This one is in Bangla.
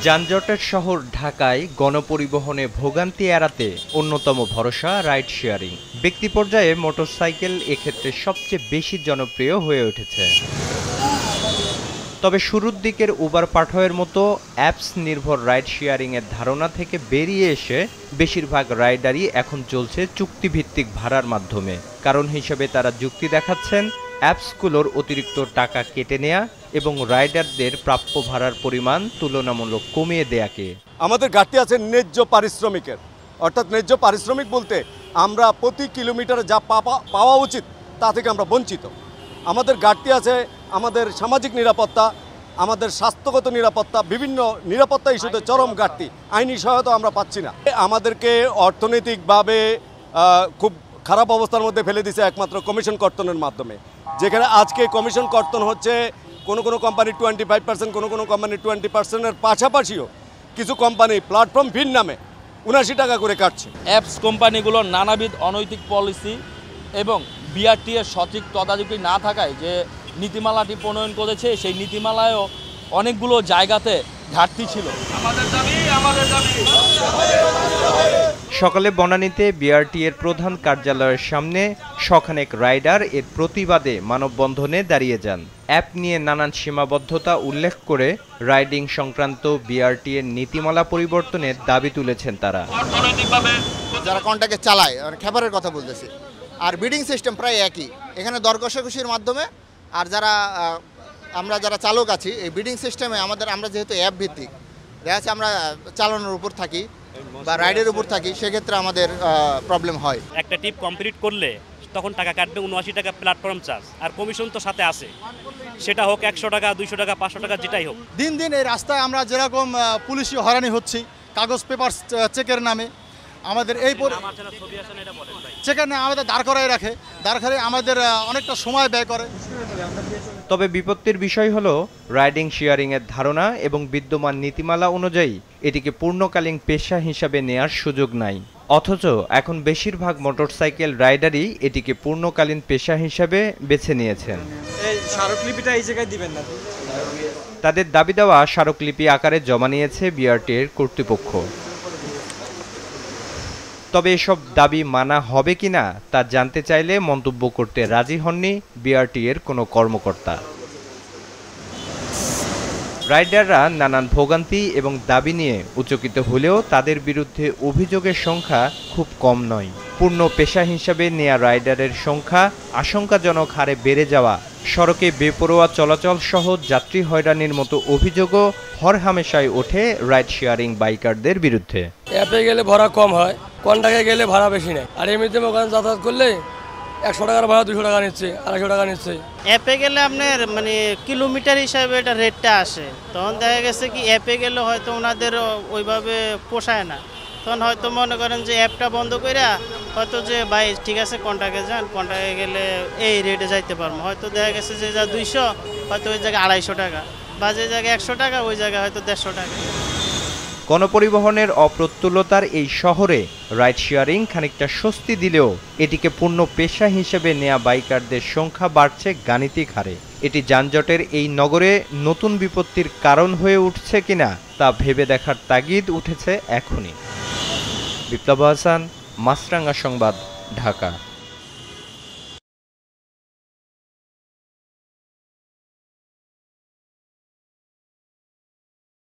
যানজটের শহর ঢাকায় গণপরিবহনে ভোগান্তি এড়াতে অন্যতম ভরসা রাইড শেয়ারিং। ব্যক্তি পর্যায়ে মোটরসাইকেল এক্ষেত্রে সবচেয়ে বেশি জনপ্রিয় হয়ে উঠেছে। তবে শুরুর দিকের উবার পাঠোয়ের মতো অ্যাপস নির্ভর রাইড শেয়ারিংয়ের ধারণা থেকে বেরিয়ে এসে বেশিরভাগ রাইডারই এখন চলছে চুক্তিভিত্তিক ভাড়ার মাধ্যমে। কারণ হিসেবে তারা যুক্তি দেখাচ্ছেন অ্যাপসগুলোর অতিরিক্ত টাকা কেটে নেয়া এবং রাইডারদের প্রাপ্য ভাড়ার পরিমাণ তুলনামূলক কমিয়ে দেয়াকে। আমাদের ঘাটতি আছে ন্যায্য পারিশ্রমিকের, অর্থাৎ ন্যায্য পারিশ্রমিক বলতে আমরা প্রতি কিলোমিটারে যা পাওয়া উচিত তা থেকে আমরা বঞ্চিত। আমাদের ঘাটতি আছে আমাদের সামাজিক নিরাপত্তা, আমাদের স্বাস্থ্যগত নিরাপত্তা, বিভিন্ন নিরাপত্তা ইস্যুতে চরম ঘাটতি। আইনি সহায়তা আমরা পাচ্ছি না। আমাদেরকে অর্থনৈতিকভাবে খুব খারাপ অবস্থার মধ্যে ফেলে দিছে একমাত্র কমিশন কর্তনের মাধ্যমে, যেখানে আজকে কমিশন কর্তন হচ্ছে কোনো কোম্পানি 25%, কোনো কোম্পানি 20%-এর পাশাপাশিও কিছু কোম্পানি প্ল্যাটফর্ম ফির নামে 79 টাকা করে কাটছে। অ্যাপস কোম্পানিগুলোর নানাবিধ অনৈতিক পলিসি এবং বিআরটি এর সঠিক তদারকি না থাকায় যে নীতিমালাটি প্রণয়ন করেছে সেই নীতিমালায়ও অনেকগুলো জায়গাতে ঘাটতি ছিল। সকালে বনানীতে বিআরটি এর প্রধান কার্যালয়ের সামনে শখানেক রাইডার এর প্রতিবাদে মানববন্ধনে দাঁড়িয়ে যান। অ্যাপ নিয়ে নানান সীমাবদ্ধতা উল্লেখ করে রাইডিং সংক্রান্ত বিআরটি এর নীতিমালা পরিবর্তনের দাবি তুলেছেন তারা। যারা কন্ট্রাক্টে চালায় খেপারের কথা বলতেছি, আর বিডিং সিস্টেম প্রায় একই। এখানে দর কষাকষির মাধ্যমে আর আমরা যারা চালক আছি এই বিডিং সিস্টেমে আমরা যেহেতু অ্যাপ ভিত্তিক দেখা যাচ্ছে আমরা চালানোর উপর থাকি বা রাইডের উপর থাকি, সেক্ষেত্রে আমাদের প্রবলেম হয়। একটা ট্রিপ কমপ্লিট করলে তখন টাকা কাটবে 79 টাকা প্ল্যাটফর্ম চার্জ, আর কমিশন তো সাথে আছে, সেটা হোক 100 টাকা, 200 টাকা, 500 টাকা, যেটাই হোক। দিন দিন এই রাস্তায় আমরা যেরকম পুলিশি হয়রানি হচ্ছি কাগজ পেপার চেকের নামে, আমাদের এই চেকের নামে আমাদের দাঁড় করায় রাখে, দাঁড় করে আমাদের অনেকটা সময় ব্যয় করে। তবে বিপত্তির বিষয় হলো রাইডিং শেয়ারিংয়ের ধারণা এবং বিদ্যমান নীতিমালা অনুযায়ী এটিকে পূর্ণকালীন পেশা হিসাবে নেয়ার সুযোগ নাই। অথচ এখন বেশিরভাগ মোটরসাইকেল রাইডারই এটিকে পূর্ণকালীন পেশা হিসাবে বেছে নিয়েছেন। তাদের দাবি দেওয়া স্মারকলিপি আকারে জমা নিয়েছে বিআরটি এর কর্তৃপক্ষ। তবে এসব দাবি মানা হবে কিনা তা জানতে চাইলে মন্তব্য করতে রাজি হননি বিআরটি এর কোনো কর্মকর্তা। রাইডাররা নানান ভোগান্তি এবং দাবি নিয়ে উচ্চকিত হলেও তাদের বিরুদ্ধে অভিযোগের সংখ্যা খুব কম নয়। পূর্ণ পেশা হিসাবে নেয়া রাইডারের সংখ্যা আশঙ্কাজনক হারে বেড়ে যাওয়া, সড়কে বেপরোয়া চলাচল সহ যাত্রী হয়রানির মতো অভিযোগও হরহামেশাই ওঠে রাইড শেয়ারিং বাইকারদের বিরুদ্ধে। অ্যাপে গেলে ভাড়া কম হয়, কন্ট্রাক্টে গেলে ভাড়া বেশি নেয়, আর এমনিতে ওখানে যাতায়াত করলে 100 টাকার ভাড়া 200 টাকা নিচ্ছে, 250 টাকা নিচ্ছে। অ্যাপে গেলে আপনার কিলোমিটার হিসাবে এটা রেটটা আসে, তখন দেখা গেছে কি অ্যাপে গেলে হয়তো ওনাদের ওইভাবে পোষায় না, তখন হয়তো মনে করেন যে অ্যাপটা বন্ধ করে হয়তো যে ভাই ঠিক আছে কন্ট্রাক্টে যান, কন্ট্রাক্টে গেলে এই রেটে যাইতে পারবো, হয়তো দেখা গেছে যে যা 200 হয়তো ওই জায়গায় 250 টাকা, বা যে জায়গায় 100 টাকা ওই জায়গায় হয়তো 150 টাকা। গণপরিবহনের অপ্রতুলতার এই শহরে রাইড শেয়ারিং খানিকটা স্বস্তি দিলেও এটিকে পূর্ণ পেশা হিসেবে নেয়া বাইকারদের সংখ্যা বাড়ছে গাণিতিক হারে। এটি যানজটের এই নগরে নতুন বিপত্তির কারণ হয়ে উঠছে কিনা তা ভেবে দেখার তাগিদ উঠেছে এখনই। বিপ্লব হাসান, মাছরাঙ্গা সংবাদ, ঢাকা।